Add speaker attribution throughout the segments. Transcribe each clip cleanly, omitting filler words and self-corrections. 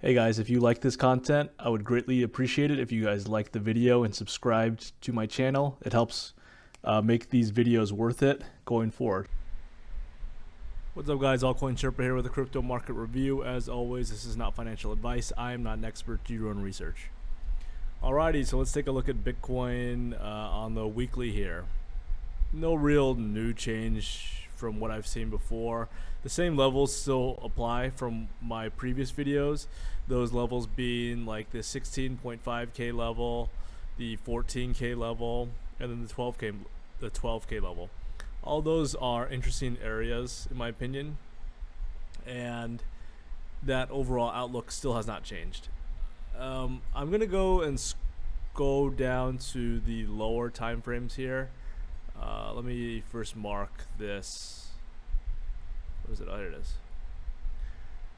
Speaker 1: Hey guys, if you like this content, I would greatly appreciate it if you guys like the video and subscribed to my channel. It helps make these videos worth it going forward. What's up guys, Altcoin Sherpa here with a crypto market review. As always, this is not financial advice. I am not an expert. Do your own research. Alrighty, so let's take a look at Bitcoin on the weekly here. No real new change from what I've seen before. The same levels still apply from my previous videos. Those levels being like the 16.5k level, the 14k level, and then the 12k level. All those are interesting areas in my opinion, and that overall outlook still has not changed. I'm gonna go and go down to the lower time frames here. Let me first mark this. Where is it? Oh, here it is.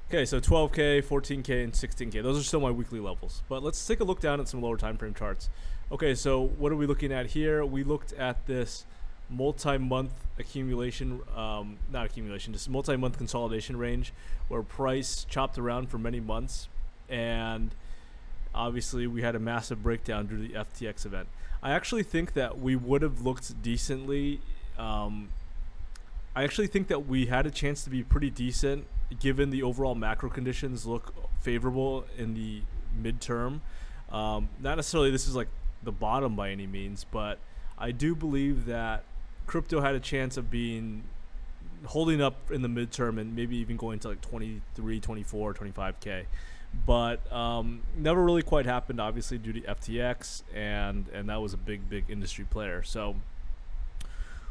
Speaker 1: Okay, so 12k, 14k, and 16k. Those are still my weekly levels. But let's take a look down at some lower time frame charts. Okay, so what are we looking at here? We looked at this multi-month accumulation, not accumulation, just multi-month consolidation range where price chopped around for many months, and obviously we had a massive breakdown due to the FTX event. I actually think that we would have looked decently. I actually think that we had a chance to be pretty decent given the overall macro conditions look favorable in the midterm. Not necessarily this is like the bottom by any means, but I do believe that crypto had a chance of holding up in the midterm and maybe even going to like 23, 24, 25k. But never really quite happened, obviously due to FTX, and that was a big industry player. So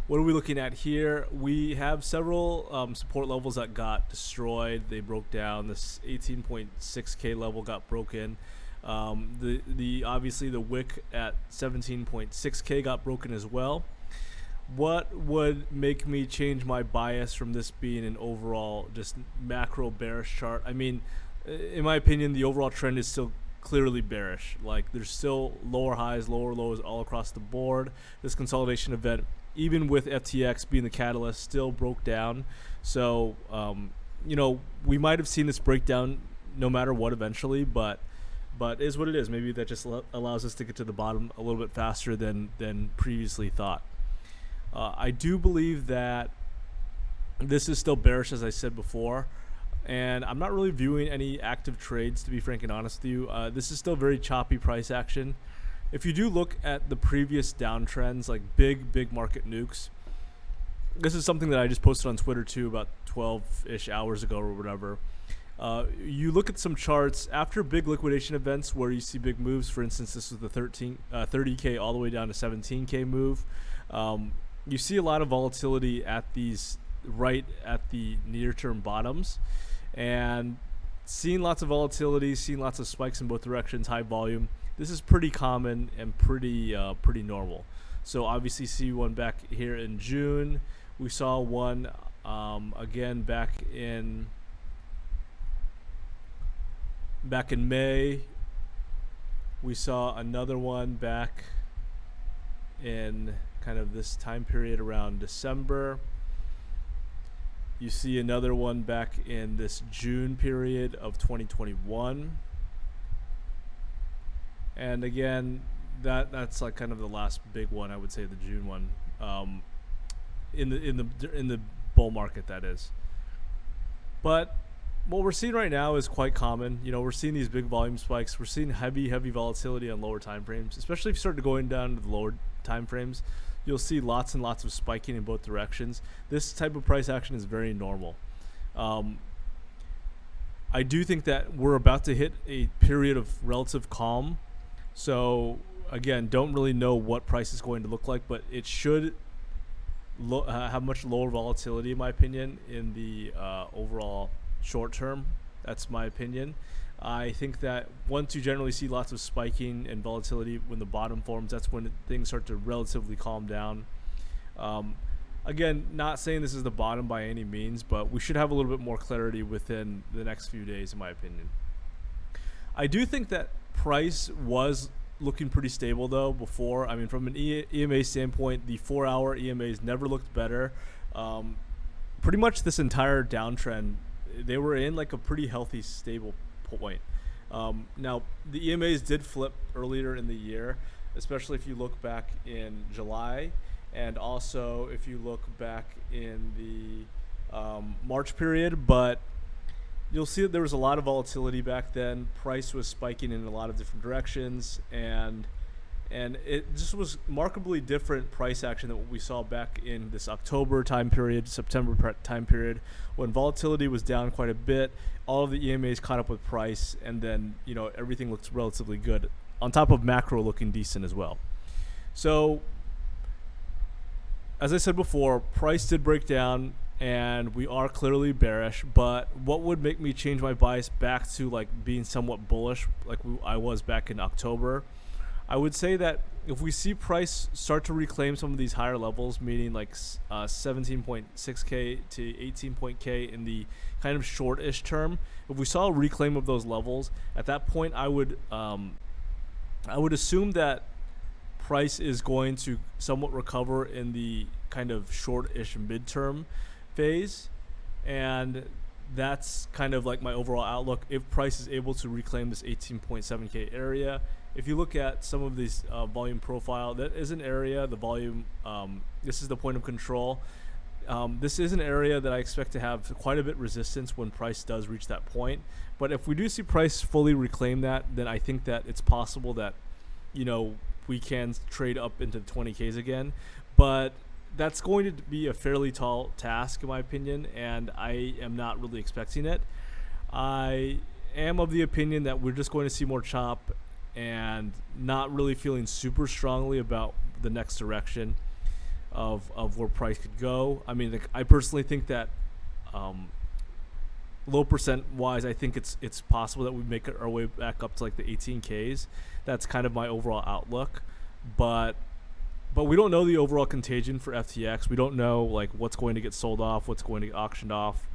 Speaker 1: what are we looking at here? We have several support levels that got destroyed. They broke down. This 18.6k level got broken. Obviously the wick at 17.6k got broken as well. What would make me change my bias from this being an overall just macro bearish chart? I mean, in my opinion, the overall trend is still clearly bearish. Like, there's still lower highs, lower lows all across the board. This consolidation event, even with FTX being the catalyst, still broke down. So, you know, we might have seen this breakdown no matter what eventually, but it is what it is. Maybe that just allows us to get to the bottom a little bit faster than previously thought. I do believe that this is still bearish, as I said before. And I'm not really viewing any active trades, to be frank and honest with you. This is still very choppy price action. If you do look at the previous downtrends, like big market nukes, this is something that I just posted on Twitter too about 12-ish hours ago or whatever. You look at some charts after big liquidation events where you see big moves. For instance, this was the 30k all the way down to 17k move. You see a lot of volatility at these right at the near-term bottoms, and seeing lots of volatility, seeing lots of spikes in both directions, high volume. This is pretty common and pretty normal. So obviously see one back here in June. We saw one again back in May. We saw another one back in kind of this time period around December. You see another one back in this June period of 2021. And again, that's like kind of the last big one, I would say, the June one, in the bull market, that is. But what we're seeing right now is quite common. You know, we're seeing these big volume spikes. We're seeing heavy volatility on lower time frames, especially if you start going down to the lower time frames. You'll see lots and lots of spiking in both directions. This type of price action is very normal. I do think that we're about to hit a period of relative calm. So again, don't really know what price is going to look like, but it should have much lower volatility in my opinion in the overall short term. That's my opinion. I think that once you generally see lots of spiking and volatility when the bottom forms, that's when things start to relatively calm down. Again, not saying this is the bottom by any means, but we should have a little bit more clarity within the next few days, in my opinion. I do think that price was looking pretty stable though before. I mean, from an EMA standpoint, the 4-hour EMAs never looked better. Pretty much this entire downtrend, they were in like a pretty healthy, stable point. Now, the EMAs did flip earlier in the year, especially if you look back in July, and also if you look back in the March period. But you'll see that there was a lot of volatility back then. Price was spiking in a lot of different directions, and it just was markedly different price action than what we saw back in this October time period, September time period, when volatility was down quite a bit. All of the EMAs caught up with price, and then everything looks relatively good, on top of macro looking decent as well. So, as I said before, price did break down, and we are clearly bearish. But what would make me change my bias back to like being somewhat bullish, like I was back in October? I would say that if we see price start to reclaim some of these higher levels, meaning like 17.6K to 18.K in the kind of shortish term, if we saw a reclaim of those levels, at that point I would assume that price is going to somewhat recover in the kind of shortish midterm phase, and that's kind of like my overall outlook. If price is able to reclaim this 18.7K area, if you look at some of these volume profile, that is an area, the volume, this is the point of control. This is an area that I expect to have quite a bit resistance when price does reach that point. But if we do see price fully reclaim that, then I think that it's possible that, we can trade up into the 20Ks again. But that's going to be a fairly tall task, in my opinion, and I am not really expecting it. I am of the opinion that we're just going to see more chop, and not really feeling super strongly about the next direction of where price could go. I mean, I personally think that low percent wise, I think it's possible that we make our way back up to like the 18Ks. That's kind of my overall outlook, but we don't know the overall contagion for FTX. We don't know like what's going to get sold off, what's going to get auctioned off.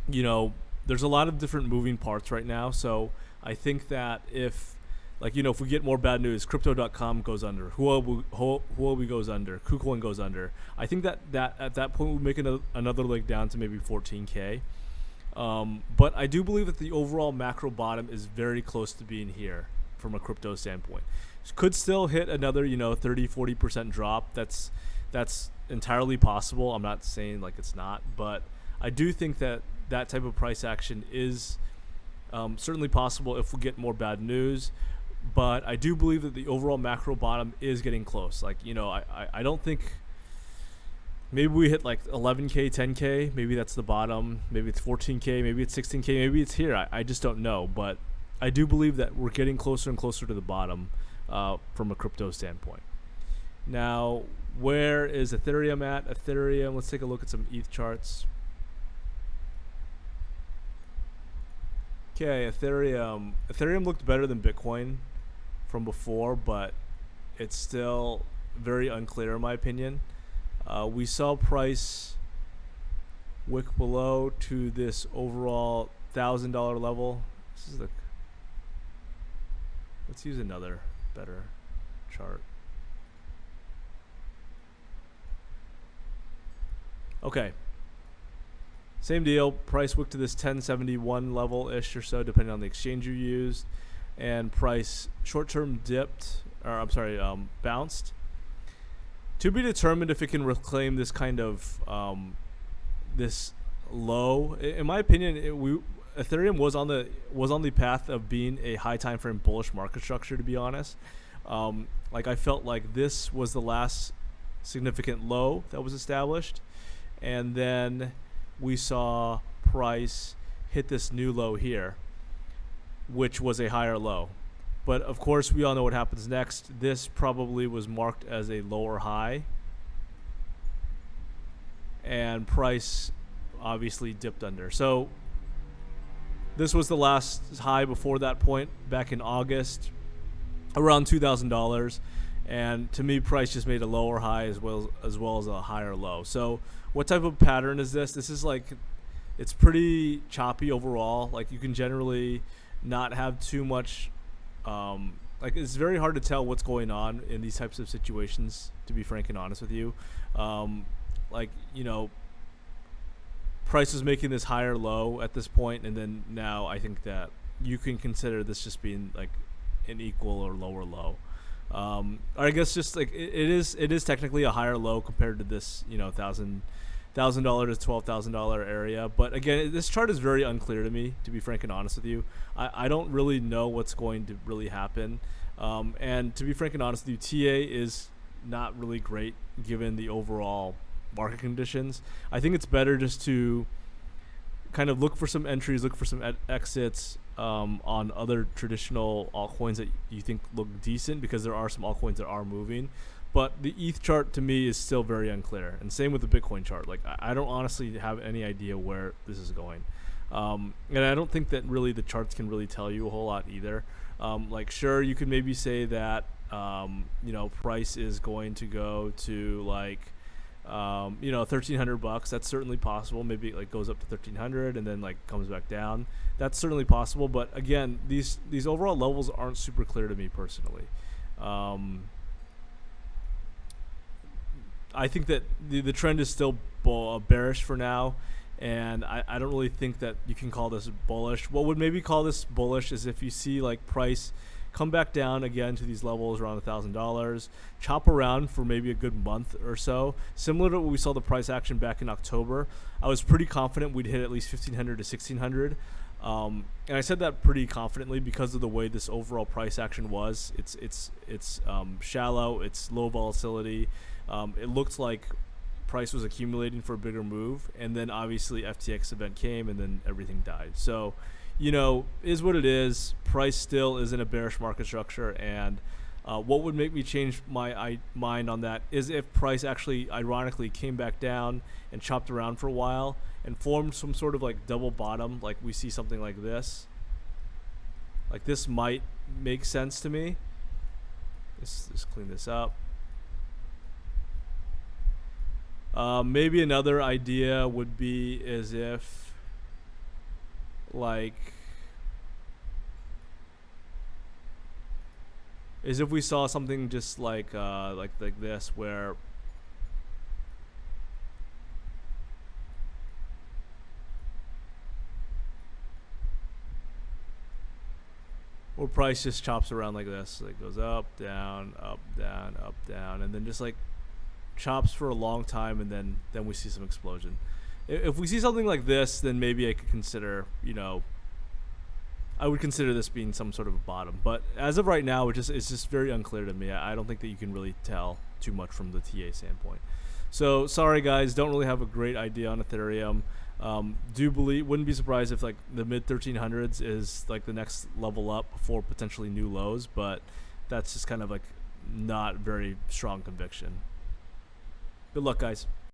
Speaker 1: There's a lot of different moving parts right now. So I think that if we get more bad news, Crypto.com goes under, Huobi goes under, KuCoin goes under, I think that at that point we'll make another leg down to maybe 14K. But I do believe that the overall macro bottom is very close to being here from a crypto standpoint. Could still hit another 30-40% drop. That's entirely possible. I'm not saying like it's not, but I do think that type of price action is certainly possible if we get more bad news. But I do believe that the overall macro bottom is getting close. Like, I don't think maybe we hit like 11K, 10K. Maybe that's the bottom. Maybe it's 14K. Maybe it's 16K. Maybe it's here. I just don't know. But I do believe that we're getting closer and closer to the bottom from a crypto standpoint. Now, where is Ethereum at? Ethereum, let's take a look at some ETH charts. Okay, Ethereum looked better than Bitcoin from before, but it's still very unclear in my opinion. We saw price wick below to this overall $1,000 level. Let's use another better chart. Okay. Same deal, price wick to this 1071 level-ish or so, depending on the exchange you used. And price short-term bounced. To be determined if it can reclaim this kind of, this low. In my opinion, Ethereum was on the path of being a high time frame bullish market structure, to be honest. I felt like this was the last significant low that was established. And then we saw price hit this new low here, which was a higher low. But of course, we all know what happens next. This probably was marked as a lower high, and price obviously dipped under. So this was the last high before that point back in August, around $2,000. And to me, price just made a lower high as well as a higher low. So what type of pattern is this? This is like, it's pretty choppy overall. Like, you can generally not have too much, it's very hard to tell what's going on in these types of situations, to be frank and honest with you. Price is making this higher low at this point, and then now I think that you can consider this just being like an equal or lower low. Or I guess just like it is technically a higher low compared to this, you know, $1,000 to $12,000 area. But again, this chart is very unclear to me, to be frank and honest with you. I don't really know what's going to really happen. And to be frank and honest with you, TA is not really great given the overall market conditions. I think it's better just to kind of look for some entries, look for some exits on other traditional altcoins that you think look decent, because there are some altcoins that are moving. But the ETH chart to me is still very unclear, and same with the Bitcoin chart. Like I don't honestly have any idea where this is going, and I don't think that really the charts can really tell you a whole lot either. Like sure, you could maybe say that you know, price is going to go to like you know, $1,300. That's certainly possible. Maybe it like goes up to 1,300 and then like comes back down. That's certainly possible. But again, these overall levels aren't super clear to me personally. I think that the trend is still bearish for now, and I don't really think that you can call this bullish. What would maybe call this bullish is if you see like price come back down again to these levels around $1,000, chop around for maybe a good month or so, similar to what we saw the price action back in October. I was pretty confident we'd hit at least 1,500 to 1,600. And I said that pretty confidently because of the way this overall price action was. It's shallow, it's low volatility. It looked like price was accumulating for a bigger move, and then obviously FTX event came and then everything died. So, you know, is what it is. Price still is in a bearish market structure, and what would make me change my mind on that is if price actually ironically came back down and chopped around for a while and formed some sort of like double bottom, like we see something like this. Like this might make sense to me. Let's just clean this up. Maybe another idea would be as if we saw something just like this, where price just chops around like this, like goes up, down, up, down, up, down, and then just like chops for a long time, and then we see some explosion. If we see something like this, then maybe I could consider, you know, I would consider this being some sort of a bottom. But as of right now, it's just very unclear to me. I don't think that you can really tell too much from the TA standpoint. So sorry guys, don't really have a great idea on Ethereum. Wouldn't be surprised if like the mid 1300s is like the next level up before potentially new lows, but that's just kind of like not very strong conviction. Good luck, guys.